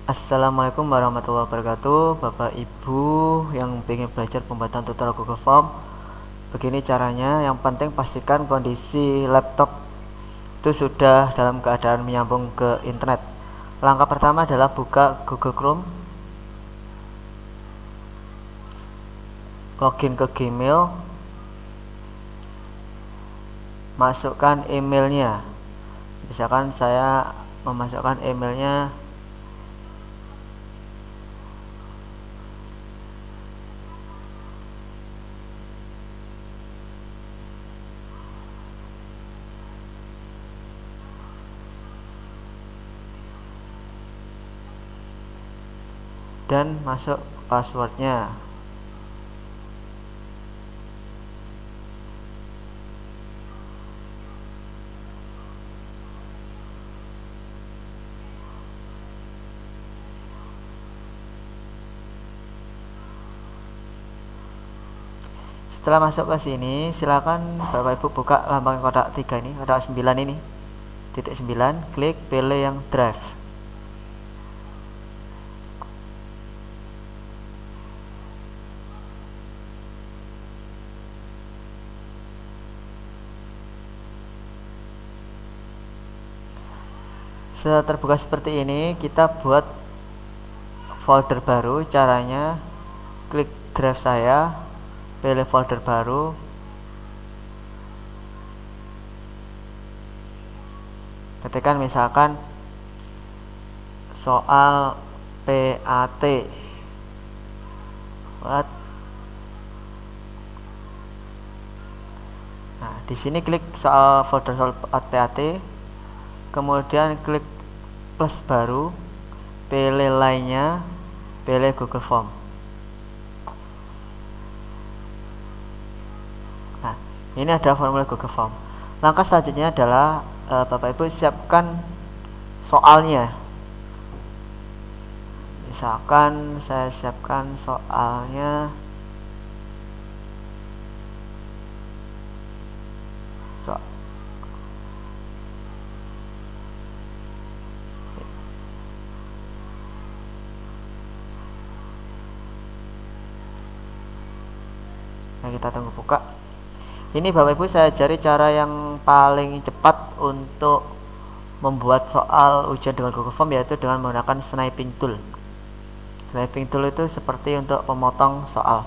Assalamualaikum warahmatullahi wabarakatuh, Bapak Ibu yang ingin belajar pembuatan tutorial Google Form. Begini caranya. Yang penting pastikan kondisi laptop itu sudah dalam keadaan menyambung ke internet. Langkah pertama adalah buka Google Chrome, login ke Gmail, masukkan emailnya. Misalkan saya memasukkan emailnya dan masuk passwordnya. Setelah masuk ke sini, silakan Bapak Ibu buka lambang kotak 3 ini, kotak 9 ini. Titik 9, klik pilih yang drive. Setelah terbuka seperti ini, kita buat folder baru. Caranya klik drive saya, pilih folder baru, ketikkan misalkan soal PAT. Nah, di sini klik soal folder soal PAT, kemudian klik plus baru, pilih lainnya, pilih Google Form. Nah, ini ada formulir Google Form. Langkah selanjutnya adalah Bapak Ibu siapkan soalnya. Misalkan saya siapkan soalnya Nah, kita tunggu buka. Ini Bapak Ibu saya cari cara yang paling cepat untuk membuat soal ujian dengan Google Form, yaitu dengan menggunakan sniping tool. Sniping tool itu seperti untuk memotong soal.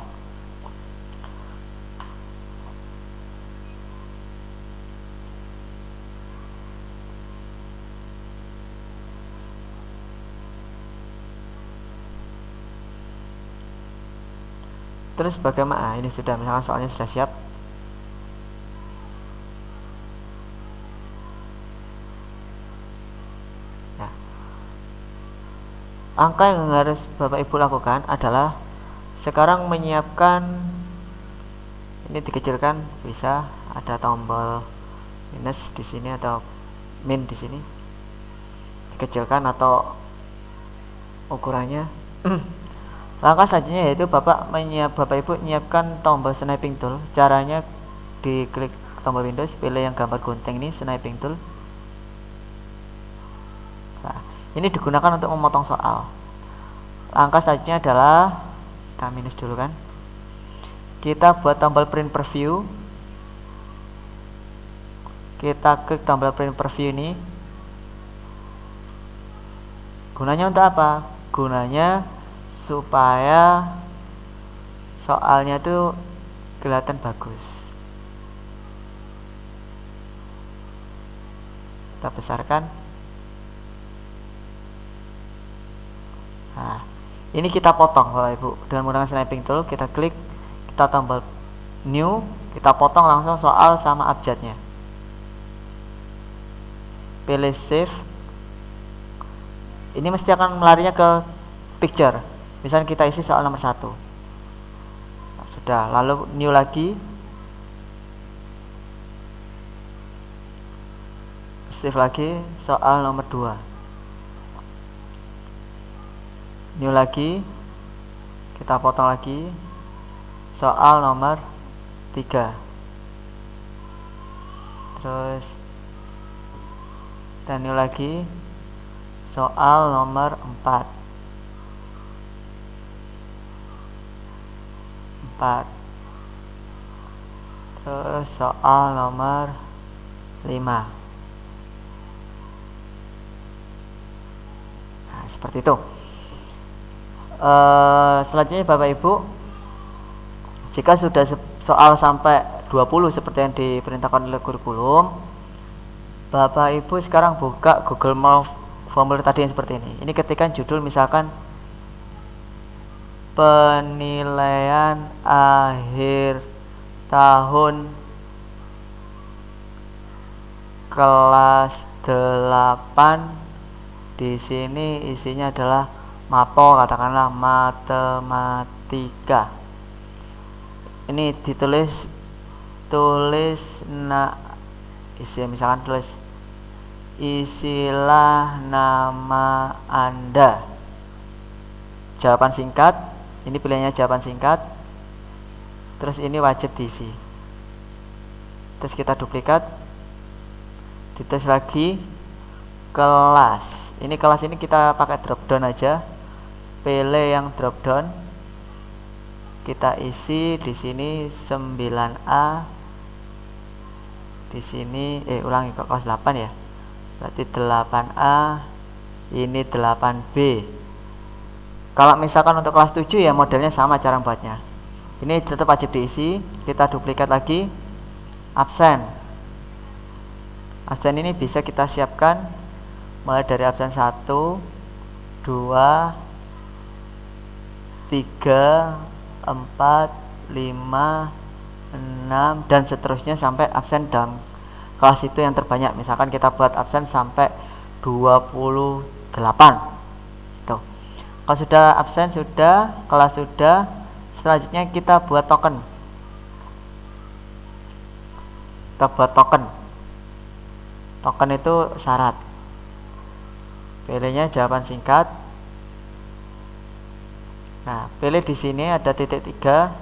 Terus bagaimana? Ini sudah, misalkan soalnya sudah siap. Nah, angka yang harus Bapak Ibu lakukan adalah sekarang menyiapkan, ini dikecilkan, bisa ada tombol minus di sini atau min di sini, dikecilkan atau ukurannya. Langkah selanjutnya yaitu Bapak Ibu menyiapkan tombol sniping tool. Caranya diklik tombol Windows, pilih yang gambar gunting ini, sniping tool. Nah, ini digunakan untuk memotong soal. Langkah selanjutnya adalah kita minus dulu kan. Kita buat tombol print preview. Kita klik tombol print preview ini. Gunanya untuk apa? Gunanya supaya soalnya tuh kelihatan bagus. Kita besarkan. Nah, ini kita potong Bapak Ibu dengan menggunakan sniping tool. Kita klik, kita tombol new, kita potong langsung soal sama abjadnya. Pilih save. Ini mesti akan melarinya ke picture. Misalnya kita isi soal nomor 1. Nah, sudah, lalu new lagi. Save lagi soal nomor 2. New lagi. Kita potong lagi soal nomor 3. Terus dan new lagi soal nomor 4. 4. Terus soal nomor 5. Nah, seperti itu. Selanjutnya Bapak Ibu, jika sudah soal sampai 20 seperti yang diperintahkan oleh kurikulum, Bapak Ibu sekarang buka Google formulir tadi yang seperti ini. Ini ketikkan judul misalkan penilaian akhir tahun kelas 8. Di sini isinya adalah MAPO, katakanlah matematika. Ini ditulis misalkan tulis isilah nama Anda. Jawaban singkat, ini pilihannya jawaban singkat. Terus ini wajib diisi. Terus kita duplikat, ditulis lagi kelas. Ini kelas ini kita pakai drop down aja. Pilih yang drop down. Kita isi di sini 9A. Di sini ulangi kok kelas 8 ya. Berarti 8A. Ini 8B. Kalau misalkan untuk kelas 7 ya modelnya sama cara buatnya. Ini tetap wajib diisi. Kita duplikat lagi. Absen. Absen ini bisa kita siapkan mulai dari absen 1, 2, 3, 4, 5, 6 dan seterusnya sampai absen dalam kelas itu yang terbanyak. Misalkan kita buat absen sampai 28. Tuh. Kalau sudah absen sudah, kelas sudah, selanjutnya kita buat token. Kita buat token. Token itu syarat. Pilihnya jawaban singkat. Nah, pilih di sini ada titik 3.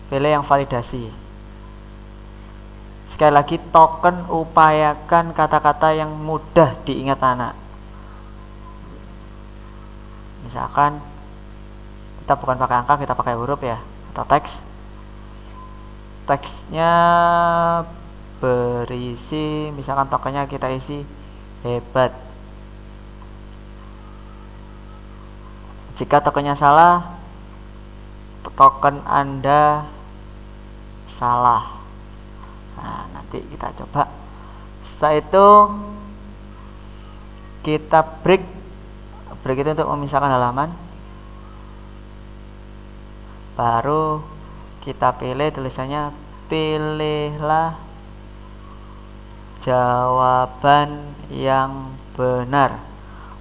Pilih yang validasi. Sekali lagi, token upayakan kata-kata yang mudah diingat anak. Misalkan kita bukan pakai angka, kita pakai huruf ya, atau teks. Teksnya berisi, misalkan tokennya kita isi hebat. Jika tokennya salah, token Anda salah. Nah, nanti kita coba. Setelah itu kita break itu untuk memisahkan halaman. Baru kita pilih tulisannya, pilihlah jawaban yang benar.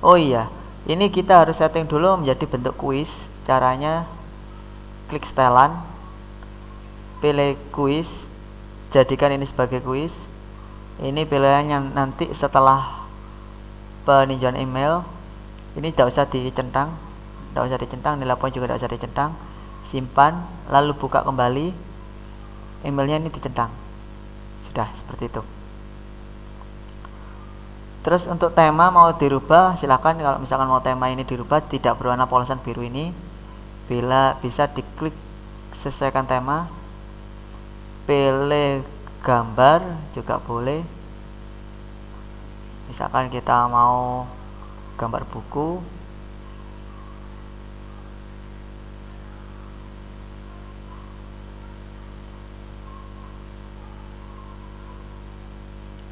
Oh iya, ini kita harus setting dulu menjadi bentuk kuis. Caranya klik setelan, pilih kuis, jadikan ini sebagai kuis. Ini pilihannya nanti setelah peninjauan email. Ini tidak usah dicentang, nilai poin juga tidak usah dicentang. Simpan, lalu buka kembali. Emailnya ini dicentang. Sudah seperti itu. Terus untuk tema mau dirubah, silakan. Kalau misalkan mau tema ini dirubah tidak berwarna polosan biru ini, bila bisa diklik sesuaikan tema. Pilih gambar juga boleh. Misalkan kita mau gambar buku,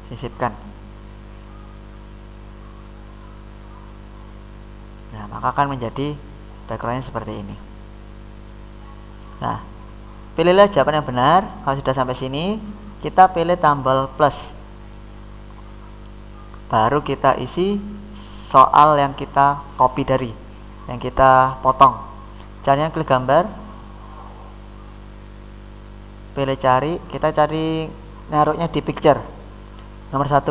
sisipkan. Nah, maka akan menjadi backgroundnya seperti ini. Nah, pilihlah jawaban yang benar. Kalau sudah sampai sini, kita pilih tombol plus. Baru kita isi soal yang kita copy dari, yang kita potong. Caranya klik gambar, pilih cari, kita cari naruhnya di picture nomor 1.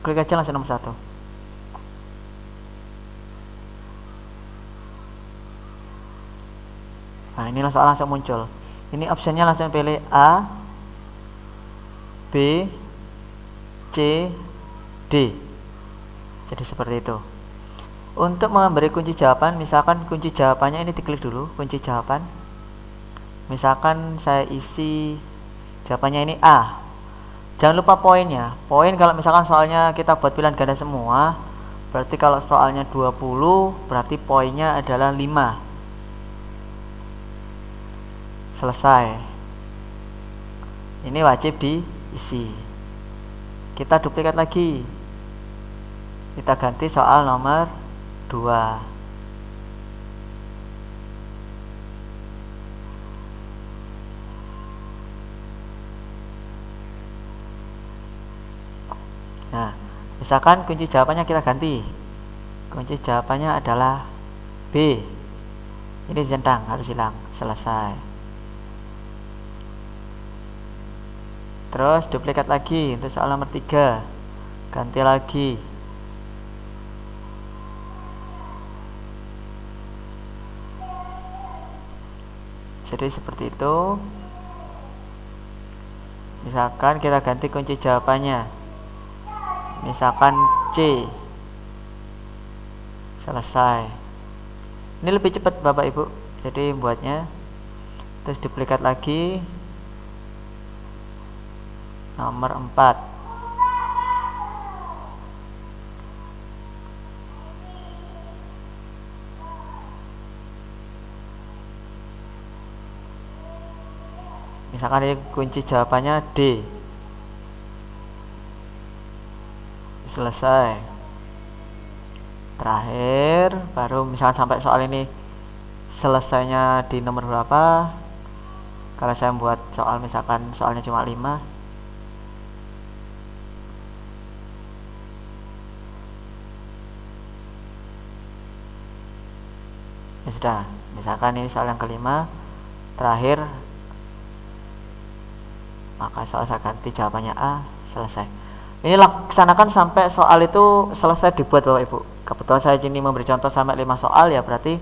Klik aja langsung nomor 1. Nah, inilah soal langsung muncul. Ini optionnya langsung pilih A, B, C, D. Jadi seperti itu. Untuk memberi kunci jawaban, misalkan kunci jawabannya ini diklik dulu, kunci jawaban. Misalkan saya isi jawabannya ini A. Jangan lupa poinnya. Poin kalau misalkan soalnya kita buat pilihan ganda semua, berarti kalau soalnya 20, berarti poinnya adalah 5. Selesai. Ini wajib diisi. Kita duplikat lagi. Kita ganti soal nomor 2. Nah, misalkan kunci jawabannya kita ganti. Kunci jawabannya adalah B. Ini centang, harus hilang. Selesai. Terus duplikat lagi untuk soal nomor 3. Ganti lagi. Jadi seperti itu. Misalkan kita ganti kunci jawabannya. Misalkan C. Selesai. Ini lebih cepat Bapak Ibu. Jadi buatnya. Terus duplikat lagi. Nomor 4. Misalkan ini kunci jawabannya D. Selesai. Terakhir baru misalkan sampai soal ini selesainya di nomor berapa. Kalau saya buat soal misalkan soalnya cuma 5, ya sudah. Misalkan ini soal yang kelima, terakhir, maka soal saya ganti jawabannya A. Selesai. Ini laksanakan sampai soal itu selesai dibuat Bapak Ibu. Kebetulan saya ini memberi contoh sampai 5 soal, ya berarti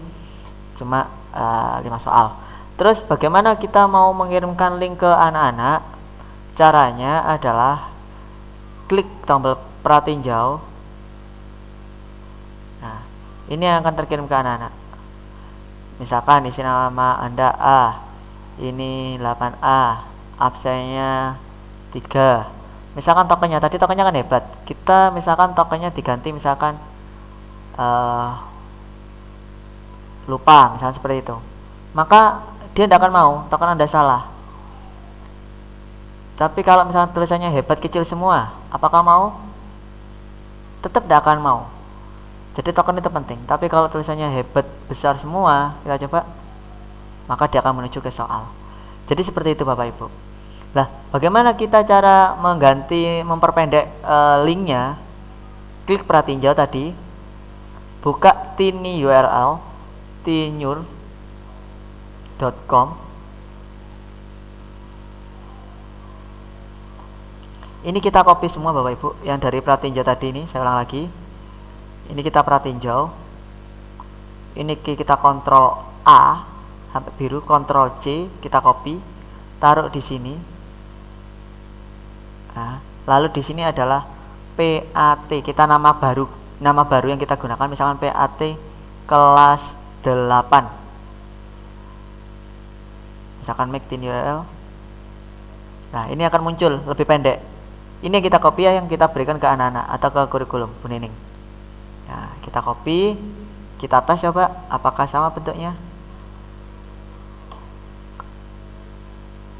cuma 5 soal. Terus bagaimana kita mau mengirimkan link ke anak-anak? Caranya adalah klik tombol pratinjau. Nah, ini yang akan terkirim ke anak-anak. Misalkan isi nama Anda A, ini 8A, absennya 3. Misalkan tokennya, tadi tokennya kan hebat. Kita misalkan tokennya diganti misalkan lupa, misalkan seperti itu. Maka dia tidak akan mau, token Anda salah. Tapi kalau misalkan tulisannya hebat kecil semua, apakah mau? Tetap tidak akan mau. Jadi token itu penting. Tapi kalau tulisannya hebat besar semua, kita coba, maka dia akan menuju ke soal. Jadi seperti itu Bapak Ibu. Nah, bagaimana kita cara mengganti, memperpendek linknya? Klik pratinjau tadi, buka tiny URL tinur.com. Ini kita copy semua Bapak Ibu, yang dari pratinjau tadi ini, saya ulang lagi. Ini kita pratinjau. Ini kita kontrol A sampai biru, kontrol C, kita copy, taruh di sini. Nah, lalu di sini adalah PAT, kita nama baru yang kita gunakan, misalkan PAT kelas 8. Misalkan make tiny URL. Nah, ini akan muncul lebih pendek. Ini yang kita copy, yang kita berikan ke anak-anak atau ke kurikulum Bu Nining. Nah, kita copy, kita tes coba apakah sama bentuknya.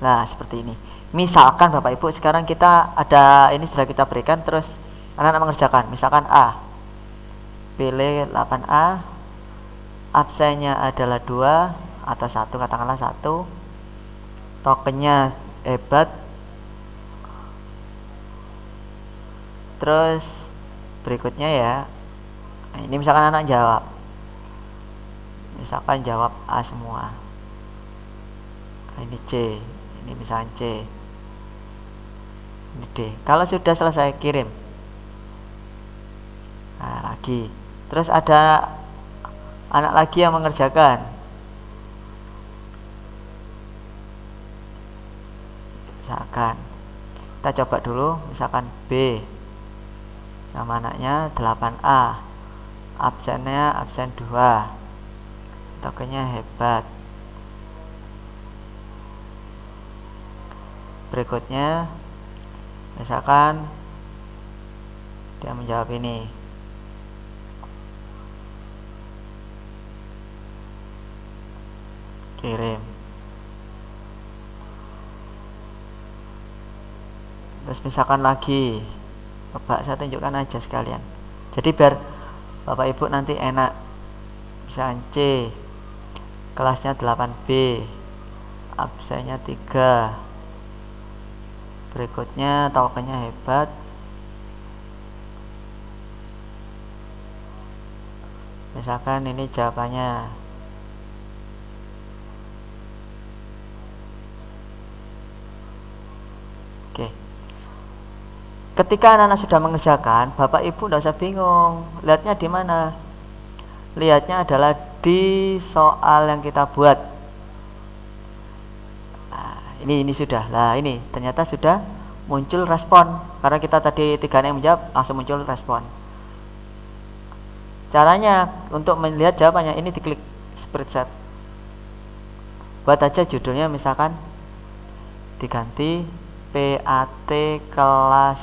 Nah, seperti ini. Misalkan Bapak Ibu sekarang kita ada ini sudah kita berikan, terus anak-anak mengerjakan. Misalkan A, pilih 8A, absennya adalah 2 atau 1, katakanlah 1, tokennya hebat, terus berikutnya ya. Nah, ini misalkan anak jawab, misalkan jawab A semua. Nah, ini C, ini misalkan C, ini D. Kalau sudah selesai kirim. Nah, lagi. Terus ada anak lagi yang mengerjakan. Misalkan kita coba dulu, misalkan B, nama anaknya 8A, absennya absen 2, tokennya hebat. berikutnya misalkan dia menjawab ini, kirim. Terus misalkan lagi, coba saya tunjukkan aja sekalian, jadi biar Bapak Ibu nanti enak. Misalkan C, kelasnya 8B, absennya 3, berikutnya tokennya hebat, misalkan ini jawabannya. Oke, ketika anak-anak sudah mengerjakan, Bapak Ibu tidak usah bingung, lihatnya di mana? Lihatnya adalah di soal yang kita buat. Nah, ini sudah lah, ini ternyata sudah muncul respon karena kita tadi 3 yang menjawab, langsung muncul respon. Caranya untuk melihat jawabannya, ini diklik spreadsheet, buat aja judulnya misalkan diganti PAT kelas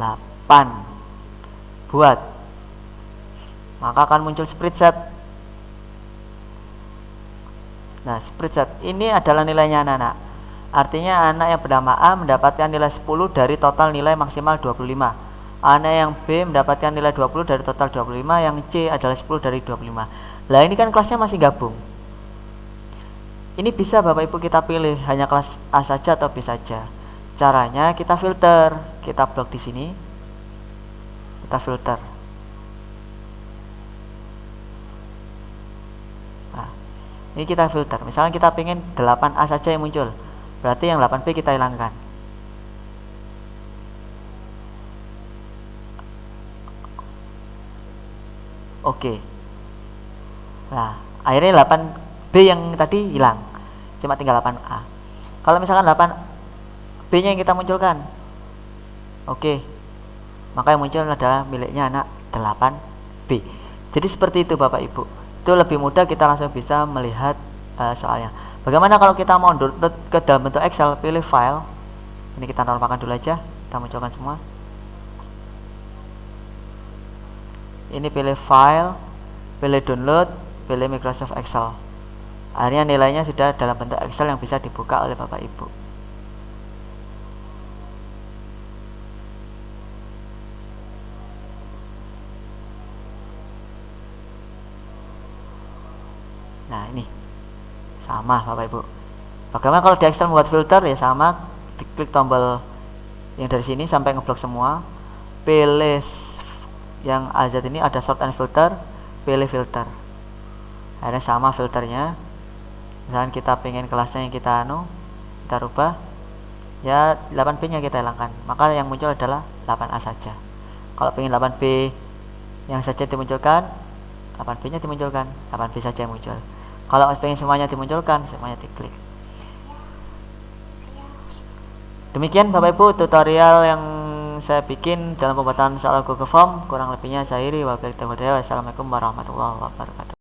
8, buat, maka akan muncul spreadsheet. Nah, spreadsheet ini adalah nilainya anak-anak. Artinya anak yang bernama A mendapatkan nilai 10 dari total nilai maksimal 25. Anak yang B mendapatkan nilai 20 dari total 25, yang C adalah 10 dari 25. Lah ini kan kelasnya masih gabung. Ini bisa Bapak Ibu kita pilih hanya kelas A saja atau B saja. Caranya kita filter, kita blok di sini, kita filter. Nah, ini kita filter. Misalnya kita pengen 8A saja yang muncul, berarti yang 8B kita hilangkan. Oke. Nah, akhirnya 8B yang tadi hilang, cuma tinggal 8A. Kalau misalkan 8B nya yang kita munculkan, oke, maka yang muncul adalah miliknya anak 8B. Jadi seperti itu Bapak Ibu, itu lebih mudah, kita langsung bisa melihat soalnya. Bagaimana kalau kita mau download ke dalam bentuk Excel? Pilih file, ini kita normalkan dulu aja, kita munculkan semua. Ini pilih file, pilih download, pilih Microsoft Excel. Akhirnya nilainya sudah dalam bentuk Excel yang bisa dibuka oleh Bapak Ibu. Nah, ini sama Bapak Ibu. Bagaimana kalau di Excel membuat filter? Ya sama, diklik tombol yang dari sini sampai ngeblok semua, pilih yang AZ ini ada sort and filter, pilih filter. Akhirnya sama filternya. Misalkan kita pengen kelasnya yang kita rubah, ya 8B nya kita hilangkan, maka yang muncul adalah 8A saja. Kalau pengen 8B yang saja dimunculkan, 8B nya dimunculkan, 8B saja yang muncul. Kalau pengen semuanya dimunculkan, semuanya diklik. Demikian Bapak Ibu tutorial yang saya bikin dalam pembuatan soal Google Form. Kurang lebihnya saya Iri. Wassalamualaikum warahmatullahi wabarakatuh.